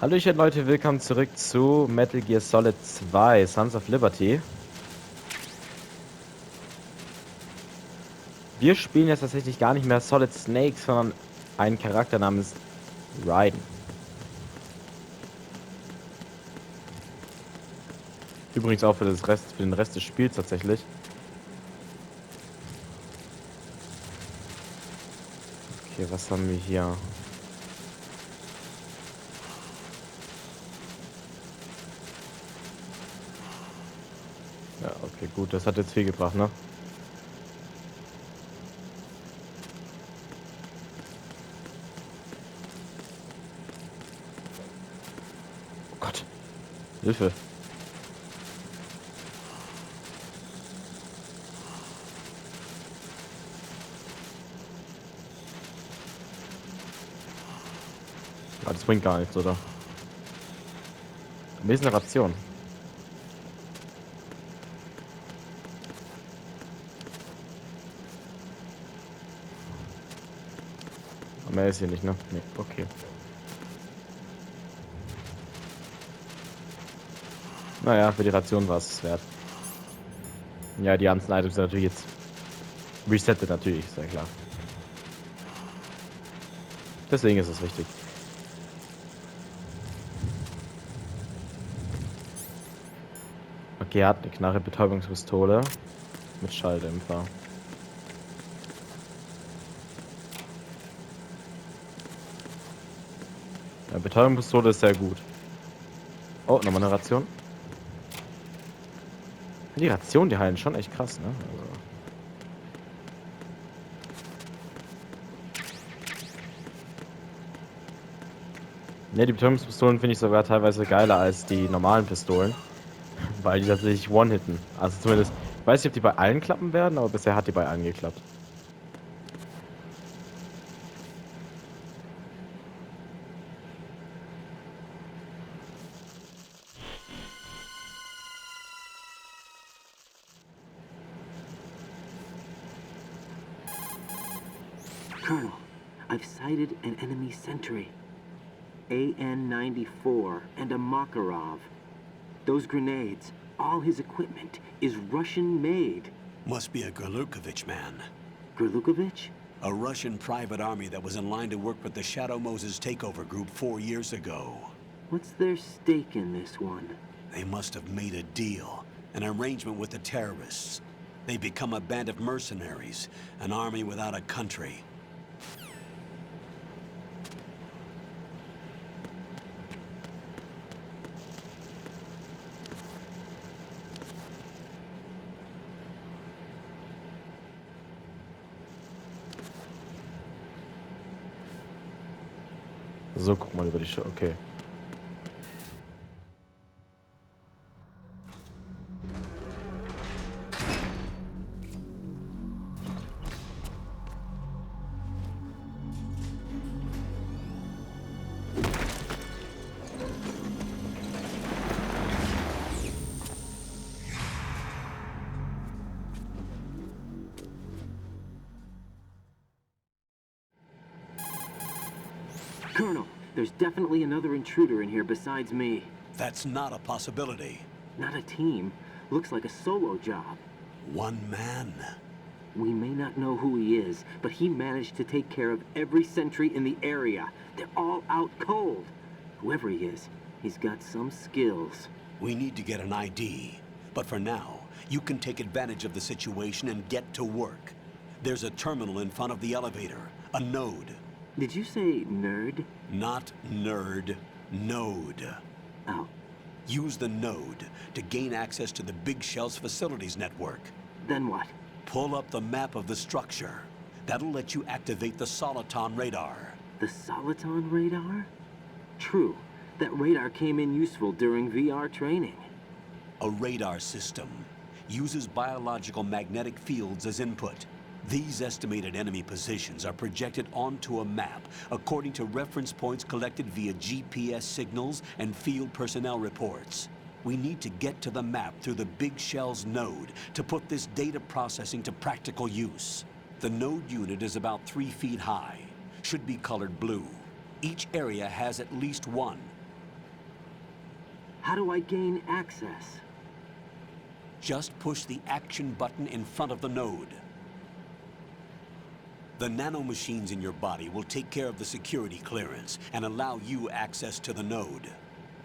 Hallöchen Leute, willkommen zurück zu Metal Gear Solid 2, Sons of Liberty. Wir spielen jetzt tatsächlich gar nicht mehr Solid Snake, sondern einen Charakter namens Raiden. Übrigens auch für den Rest des Spiels tatsächlich. Okay, was haben wir hier? Ja, okay, gut, das hat jetzt viel gebracht, ne? Oh Gott, Hilfe. Ah, das bringt gar nichts, oder? Mir ist eine Ration. Aber mehr ist hier nicht, ne? Nee, okay. Naja, für die Ration war es wert. Ja, die ganzen Items sind natürlich jetzt resettet, natürlich, ist ja klar. Deswegen ist es wichtig. Okay, er hat eine Knarre, Betäubungspistole mit Schalldämpfer. Ja, Betäubungspistole ist sehr gut. Oh, nochmal eine Ration. Die Rationen, die heilen schon echt krass, ne? Also. Ne, die Betäubungspistolen finde ich sogar teilweise geiler als die normalen Pistolen. Weil die tatsächlich One-Hitten. Also zumindest, ich weiß nicht, ob die bei allen klappen werden, aber bisher hat die bei allen geklappt. Colonel, I've sighted an enemy sentry. AN-94 and a Makarov. Those grenades, all his equipment, is Russian-made. Must be a Gerlukovich man. Gerlukovich? A Russian private army that was in line to work with the Shadow Moses takeover group 4 years ago. What's their stake in this one? They must have made a deal, an arrangement with the terrorists. They become a band of mercenaries, an army without a country. So, guck mal über die Show. Okay. Colonel, there's definitely another intruder in here besides me. That's not a possibility. Not a team. Looks like a solo job. One man. We may not know who he is, but he managed to take care of every sentry in the area. They're all out cold. Whoever he is, he's got some skills. We need to get an ID. But for now, you can take advantage of the situation and get to work. There's a terminal in front of the elevator, a node. Did you say nerd? Not nerd, node. Oh, Use the node to gain access to the Big Shell's facilities network. then what? Pull up the map of the structure. That'll let you activate the Soliton radar. The Soliton radar? True. That radar came in useful during VR training. A radar system uses biological magnetic fields as input. These estimated enemy positions are projected onto a map according to reference points collected via GPS signals and field personnel reports. We need to get to the map through the Big Shell's node to put this data processing to practical use. The node unit is about 3 feet high, should be colored blue. Each area has at least one. How do I gain access? Just push the action button in front of the node. The nanomachines in your body will take care of the security clearance and allow you access to the node.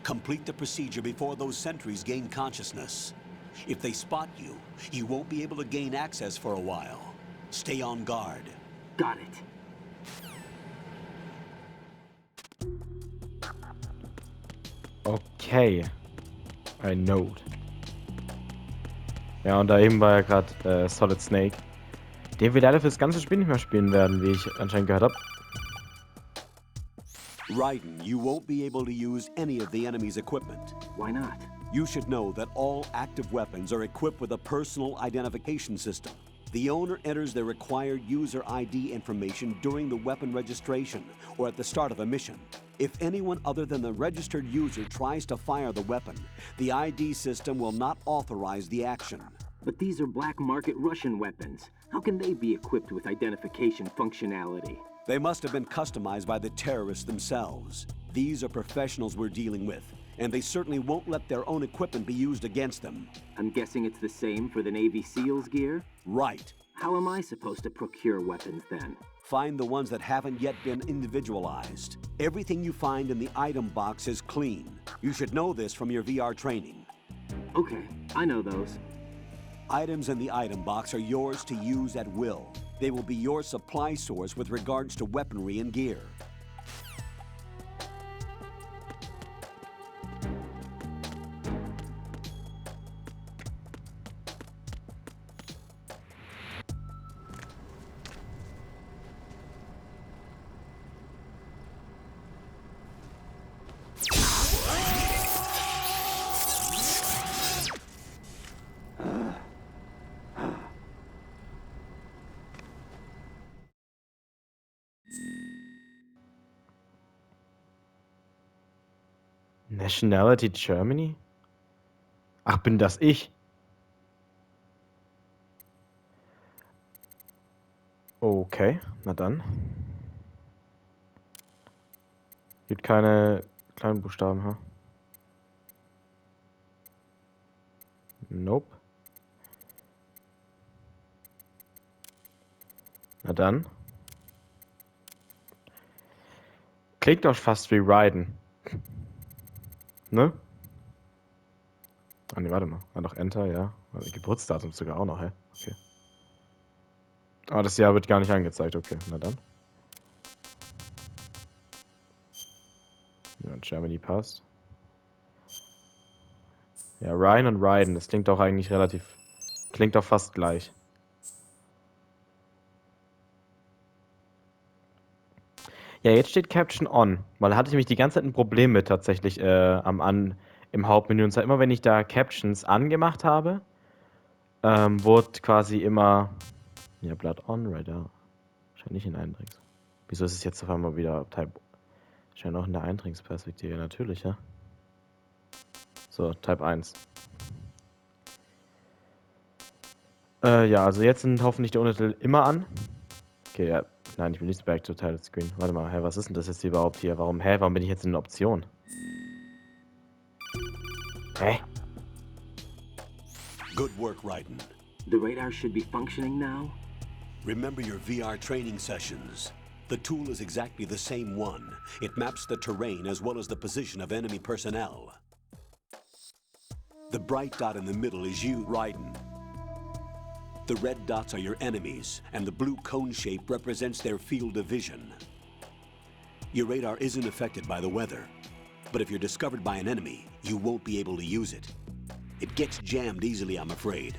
Complete the procedure before those sentries gain consciousness. If they spot you, you won't be able to gain access for a while. Stay on guard. Got it. Okay. Ein Node. Ja, und da eben war ja gerade Solid Snake, den wir leider fürs ganze Spiel nicht mehr spielen werden, wie ich anscheinend gehört habe. Raiden, you won't be able to use any of the enemy's equipment. Why not? You should know that all active weapons are equipped with a personal identification system. The owner enters their required user ID information during the weapon registration or at the start of a mission. If anyone other than the registered user tries to fire the weapon, the ID system will not authorize the action. But these are black market Russian weapons. How can they be equipped with identification functionality? They must have been customized by the terrorists themselves. These are professionals we're dealing with, and they certainly won't let their own equipment be used against them. I'm guessing it's the same for the Navy SEALs gear? Right. How am I supposed to procure weapons then? Find the ones that haven't yet been individualized. Everything you find in the item box is clean. You should know this from your VR training. Okay, I know those. Items in the item box are yours to use at will. They will be your supply source with regards to weaponry and gear. Nationality Germany? Ach, bin das ich? Okay, na dann. Gibt keine kleinen Buchstaben, ha? Nope. Na dann. Klingt doch fast wie Raiden. Ne? Ah ne, warte mal. Ah, doch Enter, ja. Geburtsdatum sogar auch noch, hä? Okay. Ah, das Jahr wird gar nicht angezeigt, okay. Na dann. Ja, Germany passt. Ja, Ryan und Raiden, das klingt doch eigentlich relativ... Klingt doch fast gleich. Ja, jetzt steht Caption on, weil da hatte ich nämlich die ganze Zeit ein Problem mit tatsächlich im Hauptmenü. Und zwar immer, wenn ich da Captions angemacht habe, wurde quasi immer... Ja, Blood on, right da. Wahrscheinlich in Eindrings. Wieso ist es jetzt auf einmal wieder Type... Scheint auch in der Eindringsperspektive, natürlich, ja. So, Type 1. Ja, also jetzt sind hoffentlich die Untertitel immer an. Okay, ja. Nein, ich will nicht back to title screen. Warte mal, hä, was ist denn das jetzt überhaupt hier? Warum bin ich jetzt in den Optionen? Hä? Good work, Raiden. The radar should be functioning now? Remember your VR training sessions. The tool is exactly the same one. It maps the terrain as well as the position of enemy personnel. The bright dot in the middle is you, Raiden. The red dots are your enemies, and the blue cone shape represents their field of vision. Your radar isn't affected by the weather, but if you're discovered by an enemy, you won't be able to use it. It gets jammed easily, I'm afraid.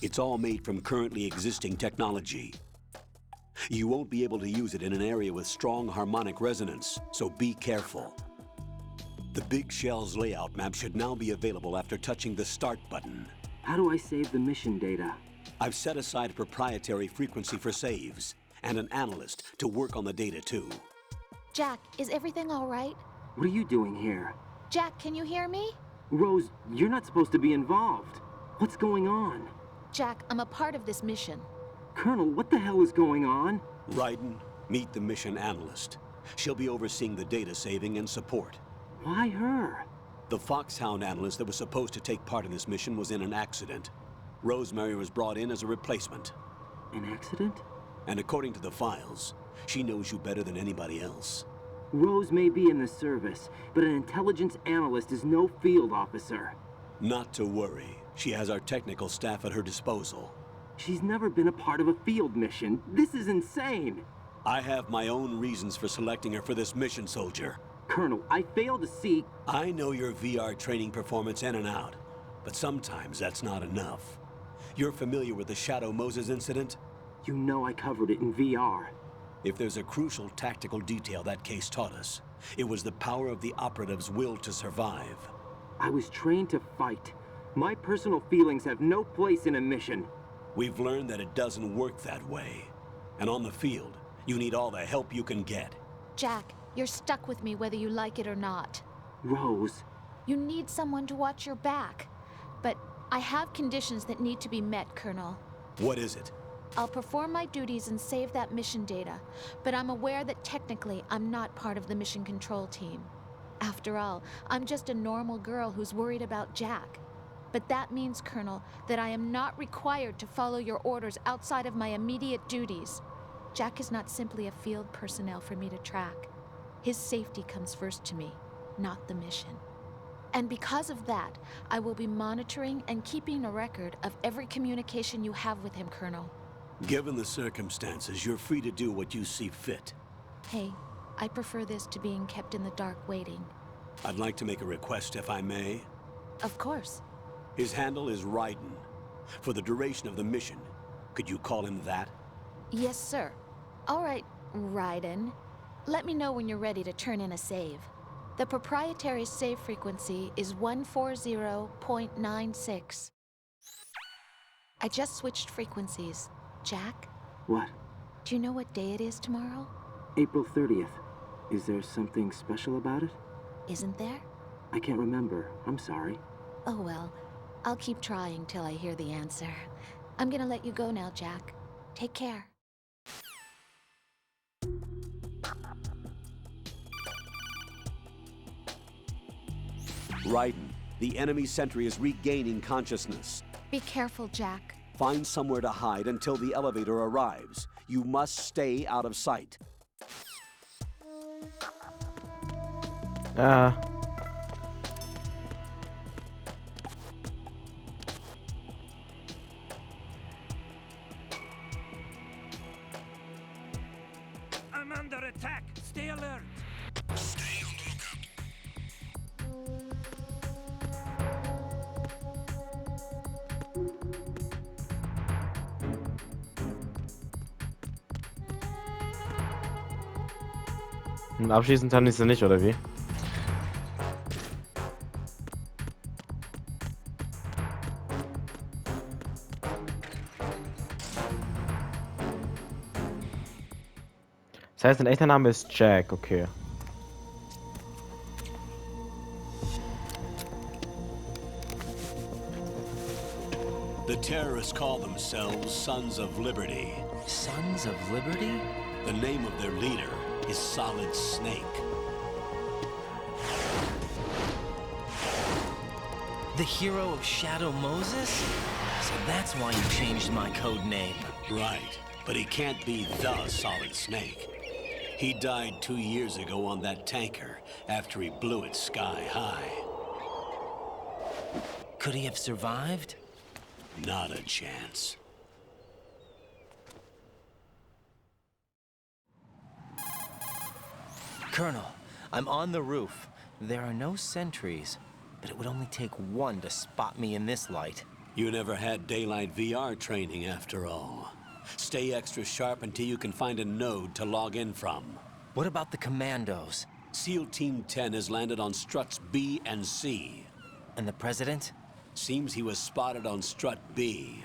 It's all made from currently existing technology. You won't be able to use it in an area with strong harmonic resonance, so be careful. The Big Shell's layout map should now be available after touching the Start button. How do I save the mission data? I've set aside a proprietary frequency for saves, and an analyst to work on the data too. Jack, is everything all right? What are you doing here? Jack, can you hear me? Rose, you're not supposed to be involved. What's going on? Jack, I'm a part of this mission. Colonel, what the hell is going on? Raiden, meet the mission analyst. She'll be overseeing the data saving and support. Why her? The Foxhound analyst that was supposed to take part in this mission was in an accident. Rosemary was brought in as a replacement. An accident? And according to the files, she knows you better than anybody else. Rose may be in the service, but an intelligence analyst is no field officer. Not to worry. She has our technical staff at her disposal. She's never been a part of a field mission. This is insane! I have my own reasons for selecting her for this mission, soldier. Colonel, I fail to see... I know your VR training performance in and out, but sometimes that's not enough. You're familiar with the Shadow Moses incident? You know I covered it in VR. If there's a crucial tactical detail that case taught us, it was the power of the operative's will to survive. I was trained to fight. My personal feelings have no place in a mission. We've learned that it doesn't work that way. And on the field, you need all the help you can get. Jack, you're stuck with me whether you like it or not. Rose. You need someone to watch your back. But I have conditions that need to be met, Colonel. What is it? I'll perform my duties and save that mission data, but I'm aware that technically I'm not part of the mission control team. After all, I'm just a normal girl who's worried about Jack. But that means, Colonel, that I am not required to follow your orders outside of my immediate duties. Jack is not simply a field personnel for me to track. His safety comes first to me, not the mission. And because of that, I will be monitoring and keeping a record of every communication you have with him, Colonel. Given the circumstances, you're free to do what you see fit. Hey, I prefer this to being kept in the dark waiting. I'd like to make a request, if I may. Of course. His handle is Raiden. For the duration of the mission, could you call him that? Yes, sir. All right, Raiden. Let me know when you're ready to turn in a save. The proprietary save frequency is 140.96. I just switched frequencies. Jack, What? do you know what day it is tomorrow? April 30th. Is there something special about it? Isn't there? I can't remember. I'm sorry. Oh well, I'll keep trying till I hear the answer. I'm gonna let you go now, Jack. Take care. Raiden, the enemy sentry is regaining consciousness. Be careful, Jack. Find somewhere to hide until the elevator arrives. You must stay out of sight. I'm under attack. Stay alert. Stay on the lookout. Abschießen kann ich sie nicht, oder wie? Das heißt, dein echter Name ist Jack, okay. The terrorists call themselves Sons of Liberty. Sons of Liberty? The name of their leader is Solid Snake. The hero of Shadow Moses? So that's why you changed my code name. Right, but he can't be the Solid Snake. He died 2 years ago on that tanker after he blew it sky high. Could he have survived? Not a chance. Colonel, I'm on the roof. There are no sentries, but it would only take one to spot me in this light. You never had daylight VR training after all. Stay extra sharp until you can find a node to log in from. What about the commandos? SEAL Team 10 has landed on struts B and C. And the president? Seems he was spotted on strut B.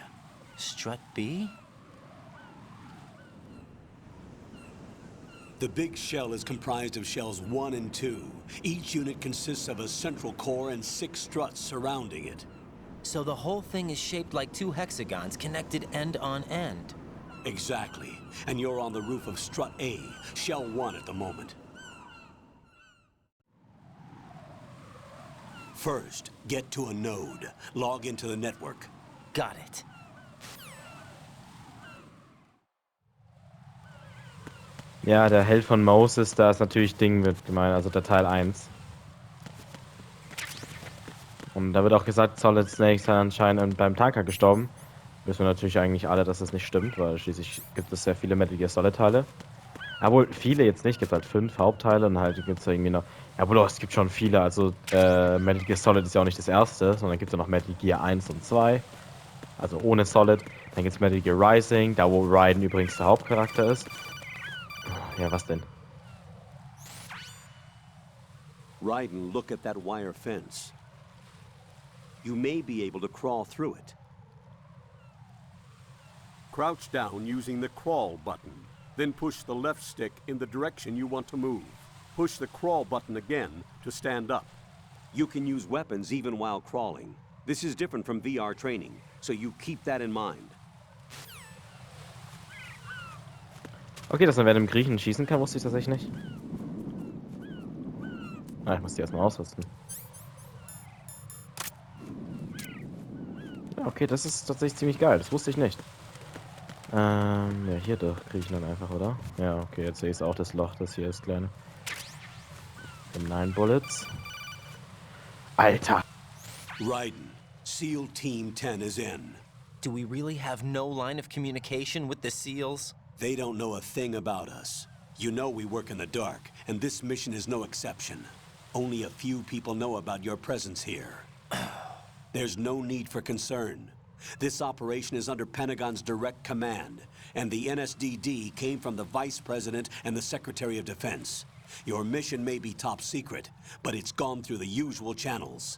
Strut B? The big shell is comprised of shells 1 and 2. Each unit consists of a central core and 6 struts surrounding it. So the whole thing is shaped like 2 hexagons connected end on end. Exactly. And you're on the roof of strut A, shell 1 at the moment. First, get to a node. Log into the network. Got it. Ja, der Held von Moses, da ist natürlich Ding mit gemeint, also der Teil 1. Und da wird auch gesagt, Solid Snake sei anscheinend beim Tanker gestorben. Wissen wir natürlich eigentlich alle, dass das nicht stimmt, weil schließlich gibt es sehr viele Metal Gear Solid Teile. Obwohl, viele jetzt nicht, gibt halt 5 Hauptteile und halt gibt es irgendwie noch. Ja, wohl, es gibt schon viele, also Metal Gear Solid ist ja auch nicht das erste, sondern gibt es ja noch Metal Gear 1 und 2. Also ohne Solid. Dann gibt es Metal Gear Rising, da wo Raiden übrigens der Hauptcharakter ist. Ja, was denn? Raiden, look at that wire fence. You may be able to crawl through it. Crouch down using the crawl button. Then push the left stick in the direction you want to move. Push the crawl button again to stand up. You can use weapons even while crawling. This is different from VR training, so you keep that in mind. Okay, dass man während dem Griechen schießen kann, wusste ich tatsächlich nicht. Ah, ich muss die erstmal ausrüsten. Ja, okay, das ist tatsächlich ziemlich geil. Das wusste ich nicht. Ja, hier durch kriechen dann einfach, oder? Ja, okay, jetzt sehe ich auch das Loch, das hier ist, kleine. 9 Bullets. Alter! Raiden, SEAL Team 10 is in. Do we really have no line of communication with the SEALs? They don't know a thing about us. You know we work in the dark, and this mission is no exception. Only a few people know about your presence here. There's no need for concern. This operation is under Pentagon's direct command, and the NSDD came from the Vice President and the Secretary of Defense. Your mission may be top secret, but it's gone through the usual channels.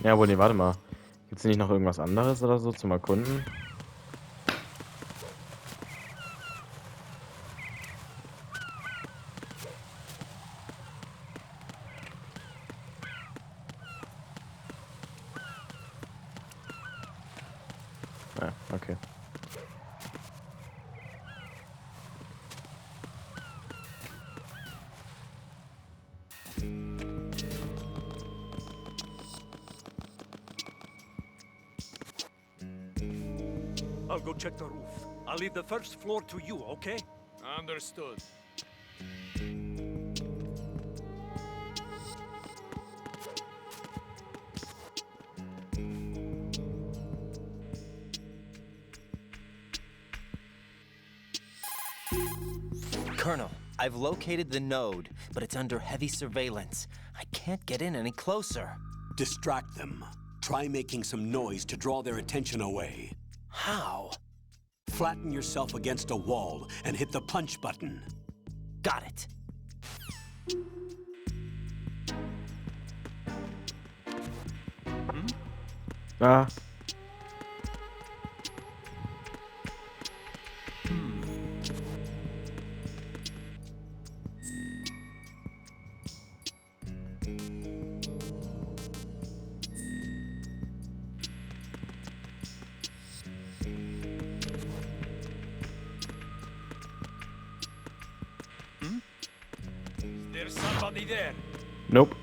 Ja, wohl, nee, warte mal. Gibt's hier nicht noch irgendwas anderes oder so zum Erkunden? Ja, okay. I'll go check the roof. I'll leave the first floor to you, okay? Understood. Colonel, I've located the node, but it's under heavy surveillance. I can't get in any closer. Distract them. Try making some noise to draw their attention away. How? Flatten yourself against a wall and hit the punch button. Got it. Ah. There's somebody there. Nope.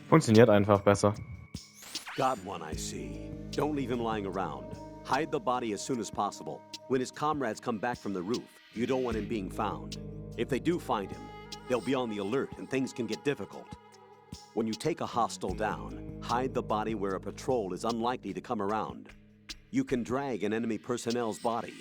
Funktioniert einfach besser. Got one, I see. Don't leave him lying around. Hide the body as soon as possible. When his comrades come back from the roof, you don't want him being found. If they do find him, they'll be on the alert and things can get difficult. When you take a hostile down, hide the body where a patrol is unlikely to come around. You can drag an enemy personnel's body.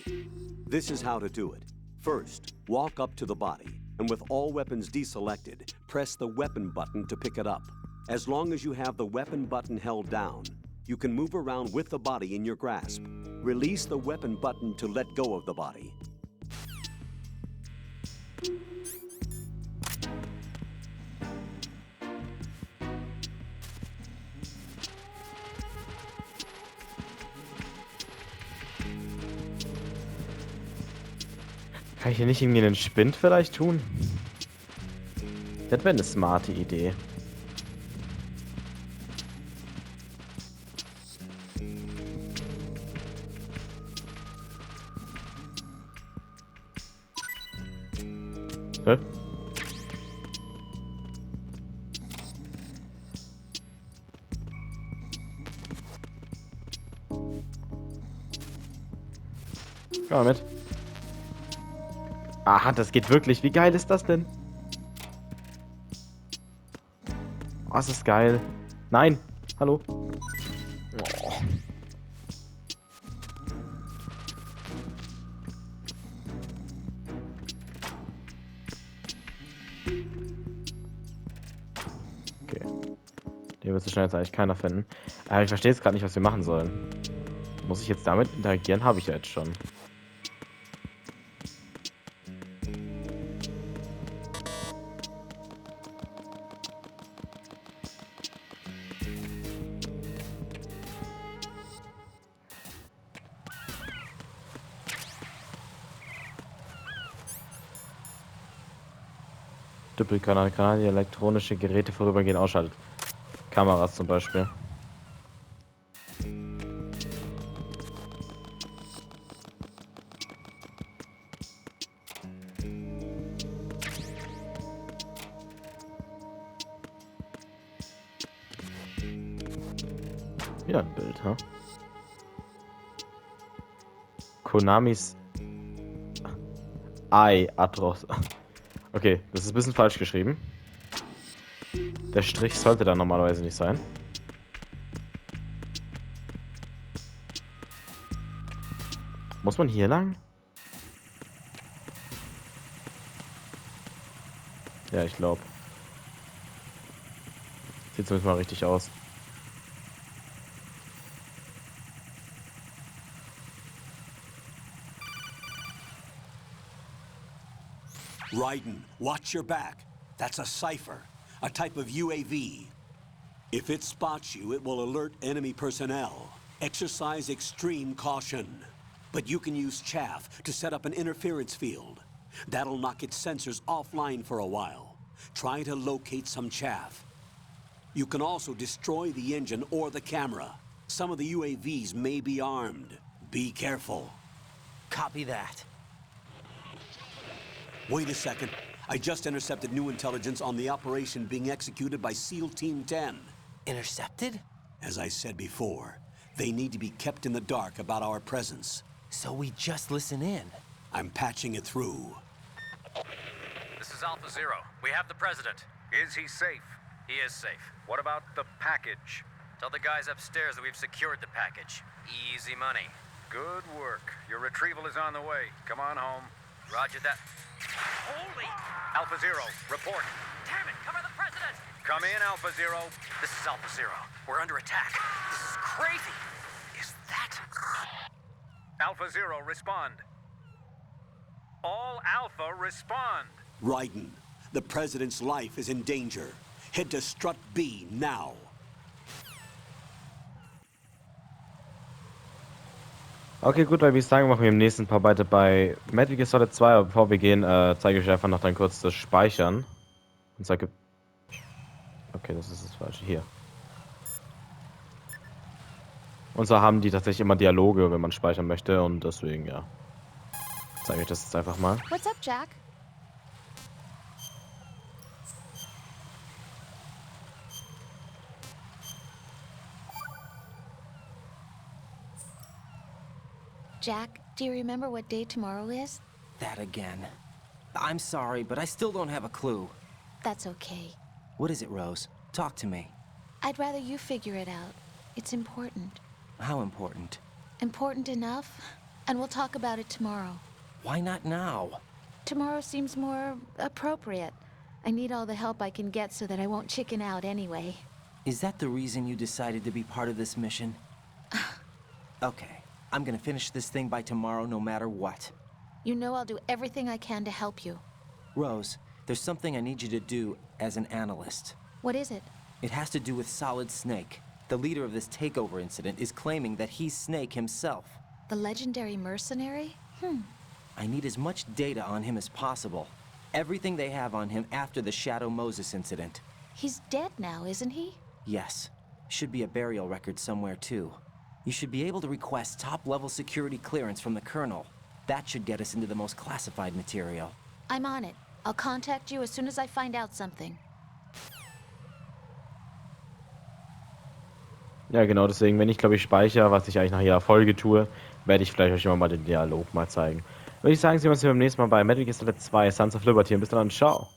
This is how to do it. First, walk up to the body, and with all weapons deselected, press the weapon button to pick it up. As long as you have the weapon button held down, you can move around with the body in your grasp. Release the weapon button to let go of the body. Kann ich hier nicht irgendwie einen Spind vielleicht tun? Das wäre eine smarte Idee. Komm mal mit. Aha, das geht wirklich. Wie geil ist das denn? Oh, das ist geil. Nein. Hallo. Oh. Okay. Den wird so schnell jetzt eigentlich keiner finden. Aber ich verstehe jetzt gerade nicht, was wir machen sollen. Muss ich jetzt damit interagieren? Habe ich ja jetzt schon. Doppelkanal, die elektronische Geräte vorübergehend ausschaltet. Kameras zum Beispiel. Wieder ein Bild, ha? Konamis Atros. Okay, das ist ein bisschen falsch geschrieben. Der Strich sollte da normalerweise nicht sein. Muss man hier lang? Ja, ich glaube. Sieht zumindest mal richtig aus. Raiden, watch your back. That's a cipher, a type of UAV. If it spots you, it will alert enemy personnel. Exercise extreme caution. But you can use chaff to set up an interference field. That'll knock its sensors offline for a while. Try to locate some chaff. You can also destroy the engine or the camera. Some of the UAVs may be armed. Be careful. Copy that. Wait a second. I just intercepted new intelligence on the operation being executed by SEAL Team 10. Intercepted? As I said before, they need to be kept in the dark about our presence. So we just listen in. I'm patching it through. This is Alpha Zero. We have the president. Is he safe? He is safe. What about the package? Tell the guys upstairs that we've secured the package. Easy money. Good work. Your retrieval is on the way. Come on home. Roger that. Holy! Alpha Zero, report. Damn it! Cover the president! Come in, Alpha Zero. This is Alpha Zero. We're under attack. This is crazy. Is that... Alpha Zero, respond. All Alpha, respond. Raiden, the president's life is in danger. Head to Strut B now. Okay, gut, weil wie ich sagen, machen wir im nächsten Part weiter bei Metal Gear Solid 2. Aber bevor wir gehen, zeige ich euch einfach noch dann kurz das Speichern. Und sage... Okay, das ist das Falsche. Hier. Und so haben die tatsächlich immer Dialoge, wenn man speichern möchte. Und deswegen, ja. Zeige ich das jetzt einfach mal. What's up, Jack? Jack, do you remember what day tomorrow is? That again. I'm sorry, but I still don't have a clue. That's okay. What is it, Rose? Talk to me. I'd rather you figure it out. It's important. How important? Important enough? And we'll talk about it tomorrow. Why not now? Tomorrow seems more appropriate. I need all the help I can get so that I won't chicken out anyway. Is that the reason you decided to be part of this mission? Okay. I'm gonna finish this thing by tomorrow no matter what. You know I'll do everything I can to help you. Rose, there's something I need you to do as an analyst. What is it? It has to do with Solid Snake. The leader of this takeover incident is claiming that he's Snake himself. The legendary mercenary? I need as much data on him as possible. Everything they have on him after the Shadow Moses incident. He's dead now, isn't he? Yes. Should be a burial record somewhere, too. You should be able to request top-level security clearance from the Colonel. That should get us into the most classified material. I'm on it. I'll contact you as soon as I find out something. Ja, genau, deswegen, wenn ich, glaube ich, speichere, was ich eigentlich nach jeder Folge tue, werde ich vielleicht euch immer mal den Dialog mal zeigen. Würde ich sagen, sehen wir uns beim nächsten Mal bei Metal Gear Solid 2 Sons of Liberty und bis dann, ciao.